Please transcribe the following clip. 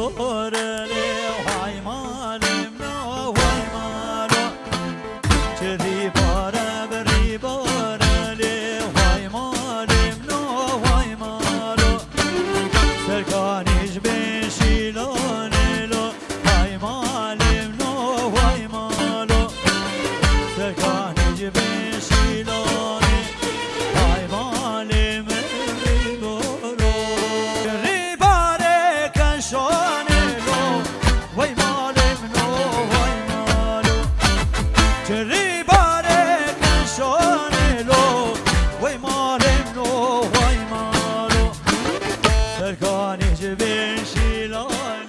بورلی وای مالم نو وای مالو چری باره بری بورلی وای مالم نو وای مالو سرکانیش بشیلانلو وای مالم نو وای مالو سرکانیش بشیلانه وای مالم ریبورو چری باره کنشانلو وای مالم نو وای مالو چری باره کنشانلو وای مالم نو وای مالو سرکانیش بشیلانه